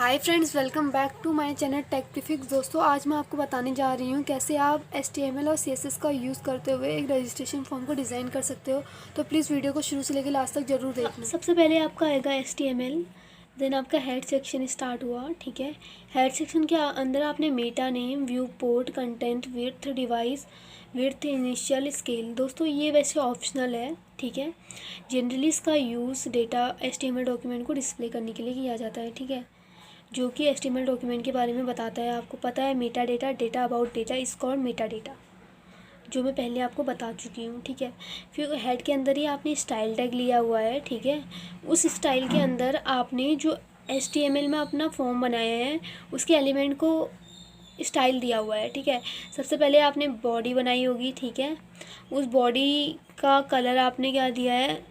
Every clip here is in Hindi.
Hi friends, welcome back to my channel Techtifix. दोस्तों, आज मैं आपको बताने जा रही हूँ कैसे आप HTML और CSS का यूज़ करते हुए एक रजिस्ट्रेशन फॉर्म को डिज़ाइन कर सकते हो। तो प्लीज़ वीडियो को शुरू से लेकर लास्ट तक जरूर देखना। सबसे पहले आपका आएगा HTML, देन आपका हेड सेक्शन स्टार्ट हुआ। ठीक है, हेड सेक्शन के अंदर आपने Meta name, view port, content, width, device, width, initial, scale. दोस्तों ये वैसे ऑप्शनल है, ठीक है। जनरली इसका यूज़ डेटा HTML डॉक्यूमेंट को डिस्प्ले करने के लिए किया जाता है, ठीक है, जो कि HTML डॉक्यूमेंट के बारे में बताता है। आपको पता है Meta data, data about data is called Meta data, जो मैं पहले आपको बता चुकी हूँ, ठीक है। फिर हेड के अंदर ही आपने स्टाइल टैग लिया हुआ है, ठीक है। उस स्टाइल के अंदर आपने जो HTML में अपना फॉर्म बनाया है उसके एलिमेंट को स्टाइल दिया हुआ है, ठीक है। सबसे पहले आपने बॉडी बनाई होगी, ठीक है। उस बॉडी का कलर आपने क्या दिया है,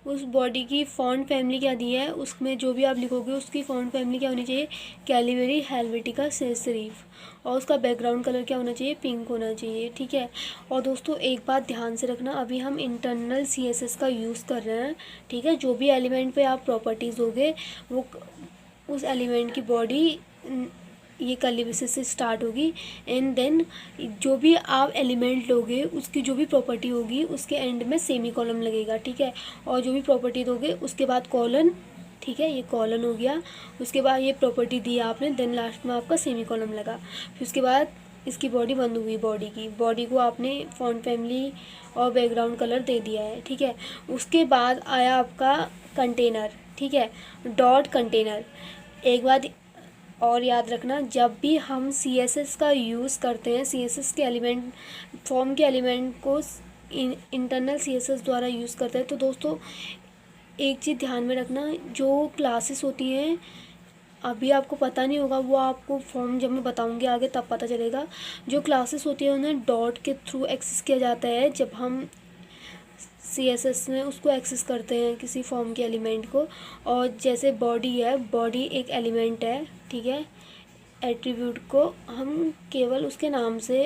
उस बॉडी की फ़ॉन्ट फैमिली क्या दी है, उसमें जो भी आप लिखोगे उसकी फ़ॉन्ट फैमिली क्या होनी चाहिए, कैलिबरी हेल्वेटिका सेंस सेरिफ। और उसका बैकग्राउंड कलर क्या होना चाहिए, पिंक होना चाहिए, ठीक है। और दोस्तों एक बात ध्यान से रखना, अभी हम इंटरनल CSS का यूज़ कर रहे हैं, ठीक है। जो भी एलिमेंट पे आप प्रॉपर्टीज़ होगे वो उस एलिमेंट की बॉडी ये कर्ली से स्टार्ट होगी, एंड देन जो भी आप एलिमेंट लोगे उसकी जो भी प्रॉपर्टी होगी उसके एंड में सेमी कॉलम लगेगा, ठीक है। और जो भी प्रॉपर्टी दोगे उसके बाद कॉलन, ठीक है, ये कॉलन हो गया। उसके बाद ये प्रॉपर्टी दी आपने, देन लास्ट में आपका सेमी कॉलम लगा। फिर उसके बाद इसकी बॉडी बंद हुई, बॉडी को आपने फॉन्ट फैमिली और बैकग्राउंड कलर दे दिया है, ठीक है। उसके बाद आया आपका कंटेनर, ठीक है, डॉट कंटेनर। एक बात और याद रखना, जब भी हम CSS का यूज़ करते हैं, CSS के एलिमेंट, फॉर्म के एलिमेंट को इंटरनल CSS द्वारा यूज़ करते हैं, तो दोस्तों एक चीज़ ध्यान में रखना, जो क्लासेस होती हैं अभी आपको पता नहीं होगा, वो आपको फॉर्म जब मैं बताऊंगी आगे तब पता चलेगा। जो क्लासेस होती है उन्हें डॉट के थ्रू एक्सेस किया जाता है जब हम CSS में उसको एक्सेस करते हैं किसी फॉर्म के एलिमेंट को। और जैसे बॉडी है, बॉडी एक एलिमेंट है, ठीक है। एट्रीब्यूट को हम केवल उसके नाम से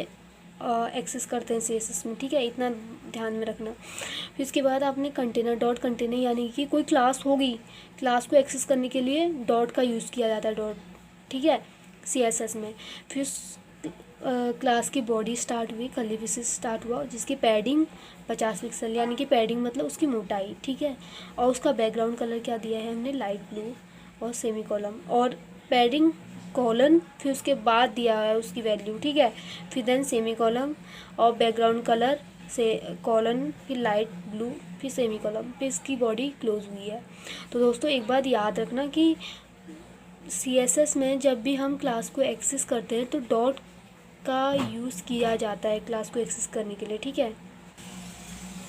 एक्सेस करते हैं CSS में, ठीक है, इतना ध्यान में रखना। फिर इसके बाद आपने कंटेनर, डॉट कंटेनर, यानी कि कोई क्लास होगी, क्लास को एक्सेस करने के लिए डॉट का यूज़ किया जाता है, डॉट, ठीक है, CSS में। फिर क्लास की बॉडी स्टार्ट हुई, कर्ली से स्टार्ट हुआ, जिसकी पैडिंग 50 पिक्सल, यानी कि पैडिंग मतलब उसकी मोटाई, ठीक है। और उसका बैकग्राउंड कलर क्या दिया है हमने, लाइट ब्लू, और सेमी कॉलम और पैडिंग कॉलन, फिर उसके बाद दिया है उसकी वैल्यू, ठीक है। फिर देन सेमी कॉलम और बैकग्राउंड कलर से कॉलन, फिर लाइट ब्लू, फिर सेमी कॉलम, फिर इसकी बॉडी क्लोज हुई है। तो दोस्तों एक बात याद रखना कि CSS में जब भी हम क्लास को एक्सेस करते हैं तो डॉट का यूज़ किया जाता है क्लास को एक्सेस करने के लिए, ठीक है।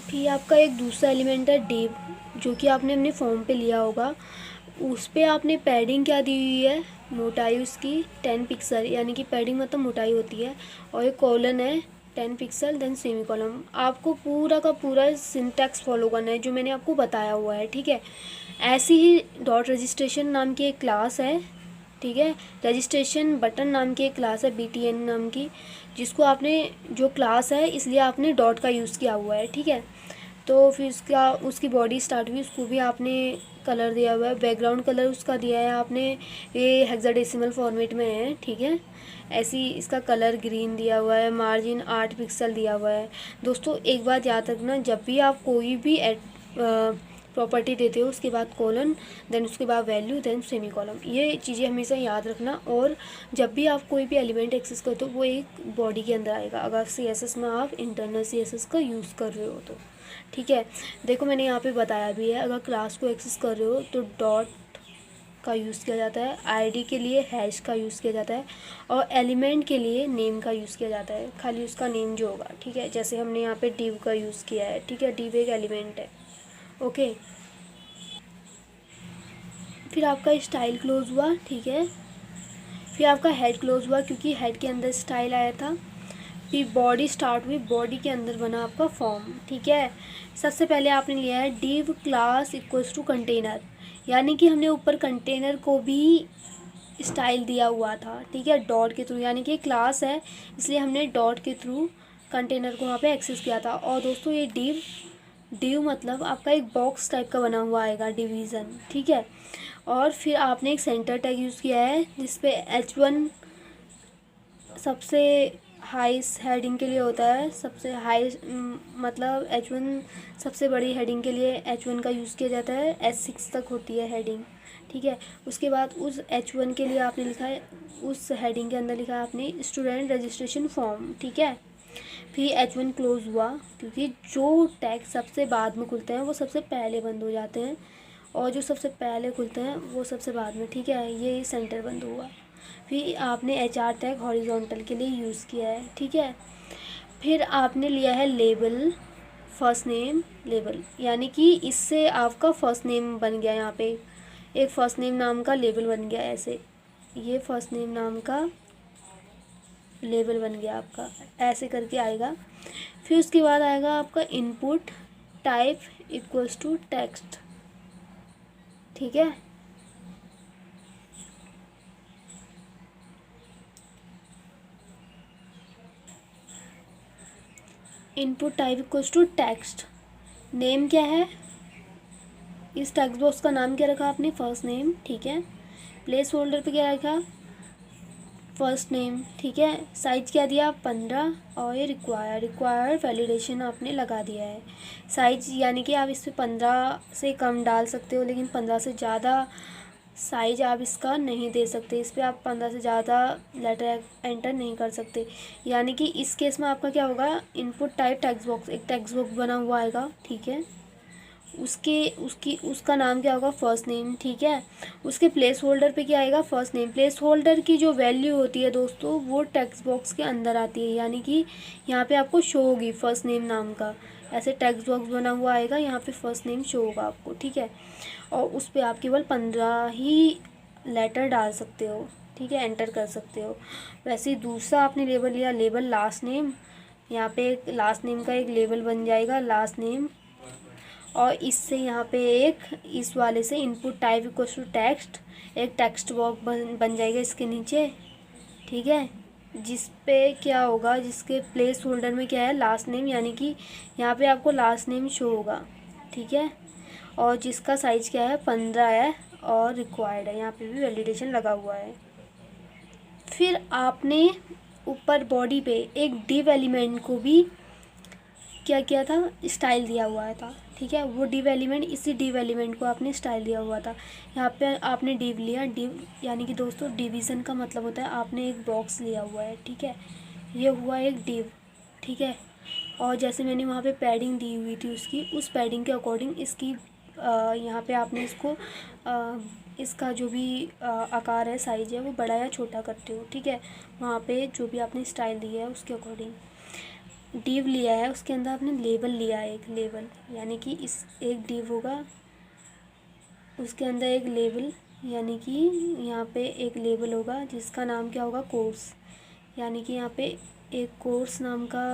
फिर आपका एक दूसरा एलिमेंट है डिव, जो कि आपने अपने फॉर्म पे लिया होगा। उस पर आपने पैडिंग क्या दी हुई है, मोटाई उसकी 10 पिक्सल, यानी कि पैडिंग मतलब मोटाई होती है, और एक कॉलन है 10 पिक्सल, देन सेमी कॉलम। आपको पूरा का पूरा सिंटैक्स फॉलो करना है जो मैंने आपको बताया हुआ है, ठीक है। ऐसी ही डॉट रजिस्ट्रेशन नाम की एक क्लास है, ठीक है। रजिस्ट्रेशन बटन नाम की एक क्लास है, BTN नाम की, जिसको आपने, जो क्लास है इसलिए आपने डॉट का यूज़ किया हुआ है, ठीक है। तो फिर उसकी बॉडी स्टार्ट हुई, उसको भी आपने कलर दिया हुआ है, बैकग्राउंड कलर उसका दिया है आपने, ये हेक्साडेसिमल फॉर्मेट में है, ठीक है। ऐसी इसका कलर ग्रीन दिया हुआ है, मार्जिन 8 पिक्सल दिया हुआ है। दोस्तों एक बात याद रखना, जब भी आप कोई भी प्रॉपर्टी देते हो उसके बाद कॉलन, देन उसके बाद वैल्यू, देन सेमी कॉलम, ये चीज़ें हमेशा याद रखना। और जब भी आप कोई भी एलिमेंट एक्सेस करते हो वो एक बॉडी के अंदर आएगा, अगर CSS में आप इंटरनल CSS का यूज़ कर रहे हो तो, ठीक है। देखो मैंने यहाँ पे बताया भी है, अगर क्लास को एक्सेस कर रहे हो तो डॉट का यूज़ किया जाता है, ID के लिए हैश का यूज़ किया जाता है, और एलिमेंट के लिए नेम का यूज़ किया जाता है, खाली उसका नेम जो होगा, ठीक है। जैसे हमने यहाँ पे डिव का यूज़ किया है, ठीक है, डिव एक एलिमेंट है, ओके। फिर आपका स्टाइल क्लोज हुआ, ठीक है। फिर आपका हेड क्लोज हुआ क्योंकि हेड के अंदर स्टाइल आया था। फिर बॉडी स्टार्ट हुई, बॉडी के अंदर बना आपका फॉर्म, ठीक है। सबसे पहले आपने लिया है div class equals to container, यानी कि हमने ऊपर कंटेनर को भी स्टाइल दिया हुआ था, ठीक है, डॉट के थ्रू, यानी कि क्लास है इसलिए हमने डॉट के थ्रू कंटेनर को वहाँ पे एक्सेस किया था। और दोस्तों ये डिव डिव मतलब आपका एक बॉक्स टाइप का बना हुआ आएगा, डिवीज़न, ठीक है। और फिर आपने एक सेंटर टैग यूज़ किया है जिसपे H1 सबसे हाई हेडिंग के लिए होता है, सबसे हाई मतलब H1 सबसे बड़ी हेडिंग के लिए H1 का यूज़ किया जाता है, H6 तक होती है हेडिंग, ठीक है। उसके बाद उस H1 के लिए आपने लिखा है, उस हेडिंग के अंदर लिखा है आपने स्टूडेंट रजिस्ट्रेशन फॉर्म, ठीक है। फिर H1 क्लोज हुआ, क्योंकि जो टैग सबसे बाद में खुलते हैं वो सबसे पहले बंद हो जाते हैं, और जो सबसे पहले खुलते हैं वो सबसे बाद में, ठीक है। ये सेंटर बंद हुआ। फिर आपने HR टैग हॉरिजॉन्टल के लिए यूज़ किया है, ठीक है। फिर आपने लिया है लेबल, फर्स्ट नेम लेबल, यानी कि इससे आपका फर्स्ट नेम बन गया, यहाँ पे एक फर्स्ट नेम नाम का लेबल बन गया, ऐसे ये फर्स्ट नेम नाम का लेबल बन गया आपका, ऐसे करके आएगा। फिर उसके बाद आएगा आपका input type equals to text, ठीक है। Input type equals to text, name क्या है, इस टेक्स्ट बॉक्स का नाम क्या रखा आपने, फर्स्ट नेम, ठीक है। प्लेस होल्डर पे क्या रखा, फर्स्ट नेम, ठीक है। साइज क्या दिया, 15, और ये रिक्वायर वैलिडेशन आपने लगा दिया है। साइज यानी कि आप इस पर 15 से कम डाल सकते हो, लेकिन 15 से ज़्यादा साइज आप इसका नहीं दे सकते, इस पर आप 15 से ज़्यादा लेटर एंटर नहीं कर सकते। यानी कि इस केस में आपका क्या होगा, इनपुट टाइप टेक्स्ट बॉक्स, एक टेक्स्ट बॉक्स बना हुआ आएगा, ठीक है। उसका नाम क्या होगा, फर्स्ट नेम, ठीक है। उसके प्लेस होल्डर पे क्या आएगा, फर्स्ट नेम। प्लेस होल्डर की जो वैल्यू होती है दोस्तों, वो टेक्स्ट बॉक्स के अंदर आती है, यानी कि यहाँ पे आपको शो होगी फर्स्ट नेम नाम का, ऐसे टेक्स्ट बॉक्स बना हुआ आएगा, यहाँ पे फर्स्ट नेम शो होगा आपको, ठीक है। और उस पर आप केवल 15 ही लेटर डाल सकते हो, ठीक है, एंटर कर सकते हो। वैसे ही दूसरा आपने लेबल लिया, लेबल लास्ट नेम, यहाँ पे एक लास्ट नेम का एक लेबल बन जाएगा, लास्ट नेम। और इससे यहाँ पे एक इस वाले से input type equal to text, एक टेक्स्ट बॉक्स बन जाएगा इसके नीचे, ठीक है। जिस पे क्या होगा, जिसके प्लेस होल्डर में क्या है, लास्ट नेम, यानी कि यहाँ पे आपको लास्ट नेम शो होगा, ठीक है। और जिसका साइज क्या है, 15 है, और रिक्वायर्ड है, यहाँ पे भी वैलिडेशन लगा हुआ है। फिर आपने ऊपर बॉडी पे एक डिव एलिमेंट को भी क्या किया था, स्टाइल दिया हुआ था, ठीक है। वो डिव एलिमेंट, इसी डिव एलिमेंट को आपने स्टाइल दिया हुआ था। यहाँ पे आपने डिव लिया, डिव यानी कि दोस्तों डिवीज़न का मतलब होता है आपने एक बॉक्स लिया हुआ है, ठीक है। ये हुआ एक डिव, ठीक है। और जैसे मैंने वहाँ पे पैडिंग दी हुई थी उसकी, उस पैडिंग के अकॉर्डिंग इसकी यहाँ पे आपने इसको इसका जो भी आकार है, साइज़ है, वो बड़ा या छोटा करते हो, ठीक है। वहाँ पे जो भी आपने स्टाइल दी है उसके अकॉर्डिंग डिव लिया है, उसके अंदर आपने लेबल लिया है, एक लेबल, यानी कि इस एक डिव होगा, उसके अंदर एक लेबल, यानी कि यहाँ पे एक लेबल होगा जिसका नाम क्या होगा, कोर्स, यानी कि यहाँ पे एक कोर्स नाम का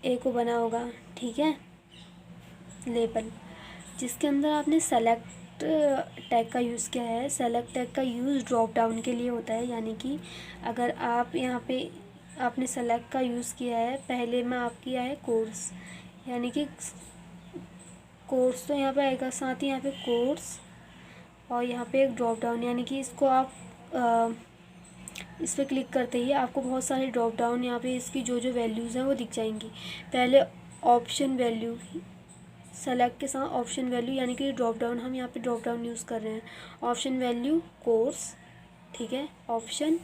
एक वो बना होगा, ठीक है, लेबल, जिसके अंदर आपने सेलेक्ट टैग का यूज़ किया है। सेलेक्ट टैग का यूज़ ड्रॉप डाउन के लिए होता है, यानी कि अगर आप यहाँ पे आपने सेलेक्ट का यूज़ किया है, पहले में आप किया है कोर्स, यानी कि कोर्स तो यहाँ पे आएगा, साथ ही यहाँ पे कोर्स, और यहाँ पे एक ड्रॉप डाउन, यानी कि इसको आप इस पर क्लिक करते ही आपको बहुत सारे ड्रॉप डाउन यहाँ पे इसकी जो जो वैल्यूज़ हैं वो दिख जाएंगी। पहले ऑप्शन वैल्यू, सेलेक्ट के साथ ऑप्शन वैल्यू, यानी कि ड्रॉप डाउन, हम यहाँ पे ड्रॉप डाउन यूज़ कर रहे हैं। ऑप्शन वैल्यू कोर्स, ठीक है, ऑप्शन,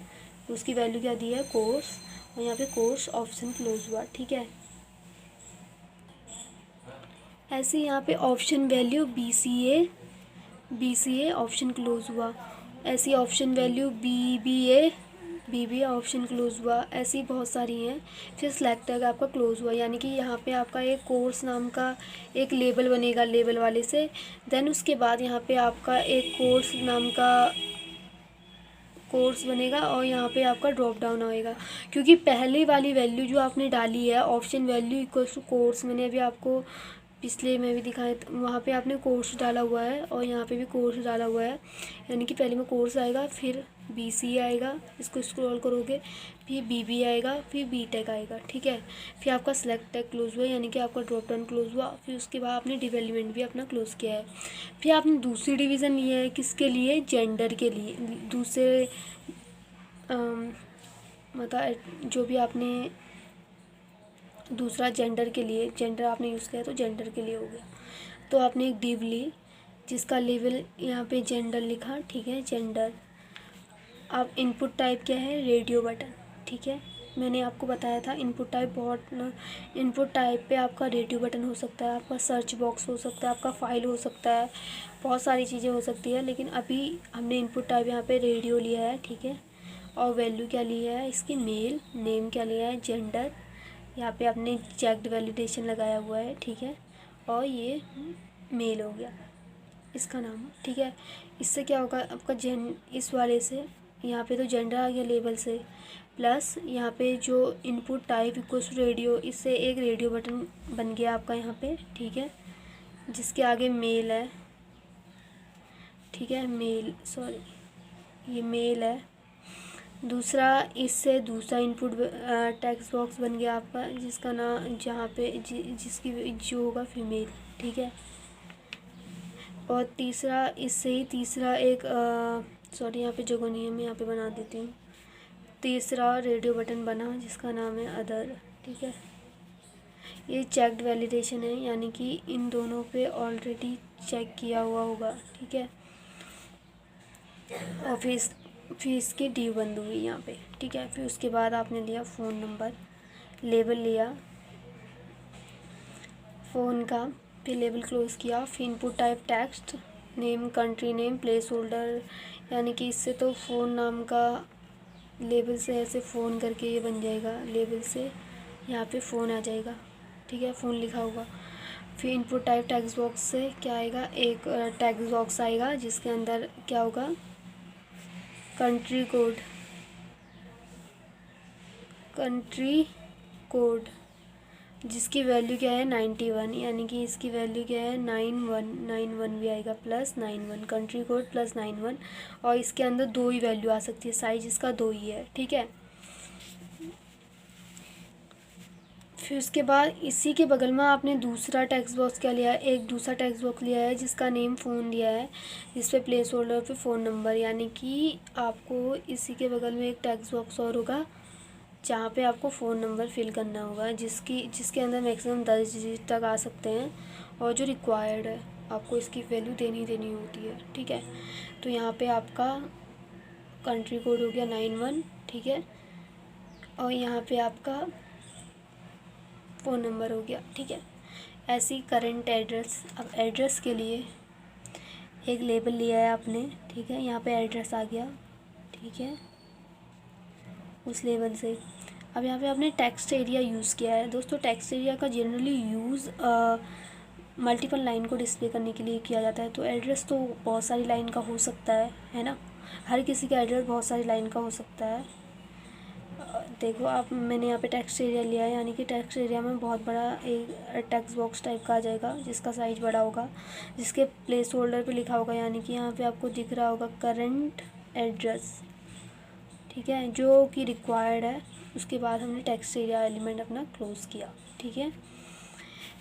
उसकी वैल्यू क्या दी है, कोर्स, और यहाँ पे कोर्स ऑप्शन क्लोज हुआ, ठीक है। ऐसे यहाँ पे option value BCA option close हुआ, ऐसी option value BBA option close हुआ, ऐसी बहुत सारी हैं। फिर सेलेक्ट टैग आपका क्लोज हुआ, यानी कि यहाँ पे आपका एक कोर्स नाम का एक लेबल बनेगा लेबल वाले से, देन उसके बाद यहाँ पे आपका एक कोर्स नाम का कोर्स बनेगा, और यहाँ पे आपका ड्रॉप डाउन आएगा, क्योंकि पहले वाली वैल्यू जो आपने डाली है option value equals to course, मैंने अभी आपको पिछले में भी दिखाया वहाँ पे आपने कोर्स डाला हुआ है और यहाँ पे भी कोर्स डाला हुआ है, यानी कि पहले में कोर्स आएगा, फिर BC आएगा, इसको स्क्रॉल करोगे, फिर BB आएगा, फिर BTech आएगा, ठीक है। फिर आपका सेलेक्ट टेक क्लोज हुआ, यानी कि आपका ड्रॉप डाउन क्लोज हुआ। फिर उसके बाद आपने डेवलपमेंट भी अपना क्लोज किया है। फिर आपने दूसरी डिवीज़न लिया है, किसके लिए? जेंडर के लिए। दूसरे मतलब जो भी आपने दूसरा जेंडर के लिए, जेंडर आपने यूज़ किया तो जेंडर के लिए हो गया। तो आपने एक डिव ली जिसका लेवल यहाँ पे जेंडर लिखा, ठीक है, जेंडर। अब इनपुट टाइप क्या है? रेडियो बटन, ठीक है। मैंने आपको बताया था इनपुट टाइप इनपुट टाइप पे आपका रेडियो बटन हो सकता है, आपका सर्च बॉक्स हो सकता है, आपका फाइल हो सकता है, बहुत सारी चीज़ें हो सकती है, लेकिन अभी हमने इनपुट टाइप यहाँ पे रेडियो लिया है, ठीक है। और वैल्यू क्या लिया है इसकी? मेल। नेम क्या लिया है? जेंडर। यहाँ पे आपने चेक्ड वैलिडेशन लगाया हुआ है, ठीक है। और ये मेल हो गया इसका नाम, ठीक है। इससे क्या होगा आपका इस वाले से यहाँ पे तो जेंडर आ गया लेवल से, प्लस यहाँ पे जो इनपुट टाइप इक्वल्स रेडियो, इससे एक रेडियो बटन बन गया आपका यहाँ पे, ठीक है, जिसके आगे मेल है, ठीक है, मेल, सॉरी ये मेल है। दूसरा इससे दूसरा इनपुट टेक्स्ट बॉक्स बन गया आपका, जिसका नाम जहाँ पे जिसकी जो होगा फीमेल, ठीक है। और तीसरा इससे ही तीसरा एक सॉरी यहाँ पे जगह नहीं है, मैं यहाँ पे बना देती हूँ। तीसरा रेडियो बटन बना जिसका नाम है अदर, ठीक है। ये चेक्ड वैलिडेशन है, यानी कि इन दोनों पे ऑलरेडी चेक किया हुआ होगा, ठीक है। और फिर इसकी ड्यू बंद हुई यहाँ पे, ठीक है। फिर उसके बाद आपने लिया फ़ोन नंबर, लेबल लिया फ़ोन का, फिर लेबल क्लोज किया, फिर input type text, name, country name, place holder, यानी कि इससे तो फ़ोन नाम का लेबल से ऐसे फ़ोन करके ये बन जाएगा, लेबल से यहाँ पे फ़ोन आ जाएगा, ठीक है, फ़ोन लिखा होगा। फिर इनपुट टाइप टेक्स्ट बॉक्स से क्या आएगा? एक टेक्स्ट बॉक्स आएगा जिसके अंदर क्या होगा? कंट्री कोड जिसकी वैल्यू क्या है? 91, यानी कि इसकी वैल्यू क्या है? 91 भी आएगा, प्लस 91, कंट्री कोड प्लस 91। और इसके अंदर दो ही वैल्यू आ सकती है, साइज इसका दो ही है, ठीक है। फिर उसके बाद इसी के बगल में आपने दूसरा टेक्स्ट बॉक्स क्या लिया है? एक दूसरा टेक्स्ट बॉक्स लिया है जिसका नेम फ़ोन दिया है, जिस पे प्लेस होल्डर पे फ़ोन नंबर, यानी कि आपको इसी के बगल में एक टेक्स्ट बॉक्स और होगा जहाँ पे आपको फ़ोन नंबर फिल करना होगा, जिसके अंदर मैक्सिमम 10 डिजिट तक आ सकते हैं, और जो रिक्वायर्ड है आपको इसकी वैल्यू देनी होती है, ठीक है। तो यहाँ पे आपका कंट्री कोड हो गया 91, ठीक है, और यहाँ पे आपका फ़ोन नंबर हो गया, ठीक है। ऐसी करंट एड्रेस, अब एड्रेस के लिए एक लेबल लिया है आपने, ठीक है, यहाँ पे एड्रेस आ गया, ठीक है, उस लेवल से। अब यहाँ पे आपने टेक्स्ट एरिया यूज़ किया है। दोस्तों टेक्स्ट एरिया का जनरली यूज़ मल्टीपल लाइन को डिस्प्ले करने के लिए किया जाता है। तो एड्रेस तो बहुत सारी लाइन का हो सकता है ना, हर किसी का एड्रेस बहुत सारी लाइन का हो सकता है। देखो आप, मैंने यहाँ पे टेक्स्ट एरिया लिया है, यानी कि टेक्स्ट एरिया में बहुत बड़ा एक टेक्स्ट बॉक्स टाइप का आ जाएगा जिसका साइज बड़ा होगा, जिसके प्लेस होल्डर पे लिखा होगा, यानी कि यहाँ पे आपको दिख रहा होगा करंट एड्रेस, ठीक है, जो कि रिक्वायर्ड है। उसके बाद हमने टेक्स्ट एरिया एलिमेंट अपना क्लोज किया, ठीक है।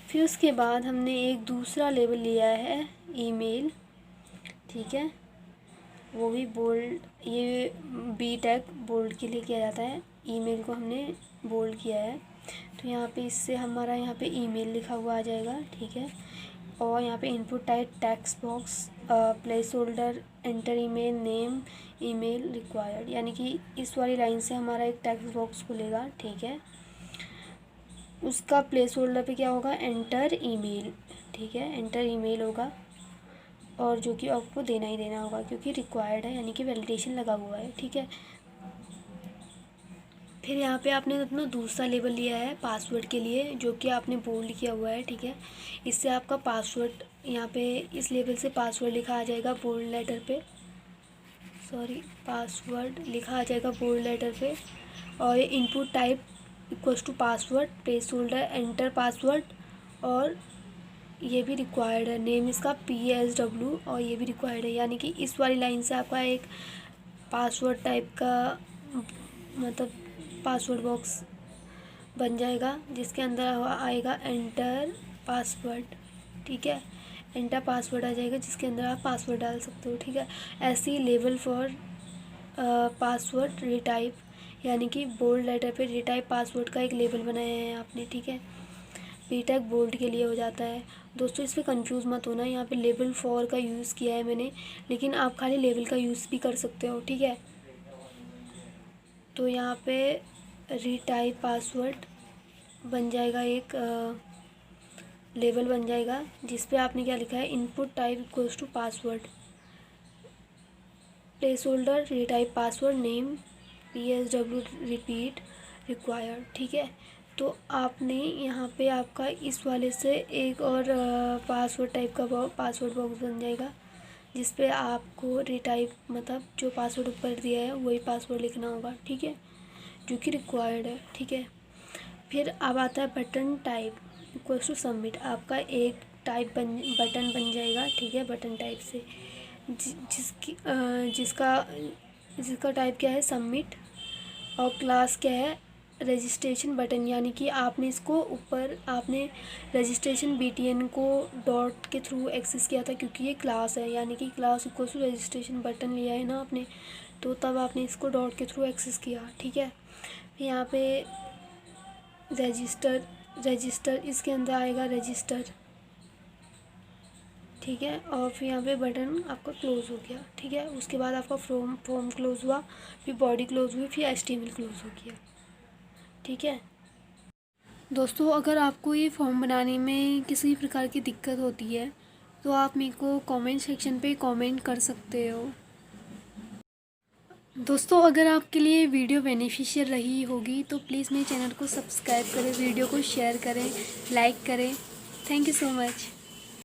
फिर उसके बाद हमने एक दूसरा लेबल लिया है ईमेल, ठीक है, वो भी बोल्ड, ये BTech बोल्ड के लिए किया जाता है, ईमेल को हमने बोल्ड किया है। तो यहाँ पे इससे हमारा यहाँ पे ईमेल लिखा हुआ आ जाएगा, ठीक है। और यहाँ पे input type text box, place holder, enter email, name, email required, यानी कि इस वाली लाइन से हमारा एक टेक्स्ट बॉक्स खुलेगा, ठीक है। उसका प्लेस होल्डर पे क्या होगा? एंटर ईमेल, ठीक है, एंटर ईमेल होगा, और जो कि आपको देना ही देना होगा क्योंकि रिक्वायर्ड है, यानी कि वैलिडेशन लगा हुआ है, ठीक है। फिर यहाँ पे आपने अपना दूसरा लेबल लिया है पासवर्ड के लिए, जो कि आपने बोल्ड किया हुआ है, ठीक है। इससे आपका पासवर्ड यहाँ पे इस लेबल से पासवर्ड लिखा आ जाएगा बोल्ड लेटर पे, सॉरी, पासवर्ड लिखा आ जाएगा बोल्ड लेटर पे। और ये input type equals to password, placeholder, enter password, और ये भी रिक्वायर्ड है। नेम इसका PSW और ये भी रिक्वायर्ड है, यानी कि इस वाली लाइन से आपका एक पासवर्ड टाइप का मतलब पासवर्ड बॉक्स बन जाएगा, जिसके अंदर आएगा एंटर पासवर्ड। ठीक है, एंटर पासवर्ड आ जाएगा जिसके अंदर आप पासवर्ड डाल सकते हो। ठीक है, ऐसे ही लेवल फॉर पासवर्ड रिटाइप, यानी कि बोल्ड लेटर पे रिटाइप पासवर्ड का एक लेवल बनाया है आपने। ठीक है, पीटैग बोल्ड के लिए हो जाता है। दोस्तों इस पर कंफ्यूज मत होना, यहाँ पे लेवल 4 का यूज़ किया है मैंने, लेकिन आप खाली लेवल का यूज़ भी कर सकते हो। ठीक है, तो यहाँ पे रिटाइप पासवर्ड बन जाएगा, एक लेवल बन जाएगा जिस पे आपने क्या लिखा है, input type equals to password, placeholder retype password name PSW repeat required. ठीक है, तो आपने यहाँ पे आपका इस वाले से एक और पासवर्ड टाइप का पासवर्ड बॉक्स बन जाएगा, जिस पे आपको रिटाइप मतलब जो पासवर्ड ऊपर दिया है वही पासवर्ड लिखना होगा। ठीक है, जो कि रिक्वायर्ड है। ठीक है, फिर अब आता है button type equals to submit. आपका एक टाइप बटन बन जाएगा। ठीक है, बटन टाइप से जिसका टाइप क्या है, सबमिट, और क्लास क्या है, रजिस्ट्रेशन बटन, यानी कि आपने इसको ऊपर आपने रजिस्ट्रेशन BTN को डॉट के थ्रू एक्सेस किया था, क्योंकि ये क्लास है, यानी कि class equal to registration button लिया है ना आपने, तो तब आपने इसको डॉट के थ्रू एक्सेस किया। ठीक है, फिर यहाँ पे रजिस्टर इसके अंदर आएगा रजिस्टर। ठीक है, और फिर यहाँ पे बटन आपका क्लोज़ हो गया। ठीक है, उसके बाद आपका फॉर्म क्लोज़ हुआ, फिर बॉडी क्लोज़ हुई, फिर HTML क्लोज़ हो गया। ठीक है दोस्तों, अगर आपको ये फॉर्म बनाने में किसी प्रकार की दिक्कत होती है तो आप मेरे को कमेंट सेक्शन पे कमेंट कर सकते हो। दोस्तों, अगर आपके लिए वीडियो बेनिफिशियल रही होगी तो प्लीज़ मेरे चैनल को सब्सक्राइब करें, वीडियो को शेयर करें, लाइक करें। Thank you so much.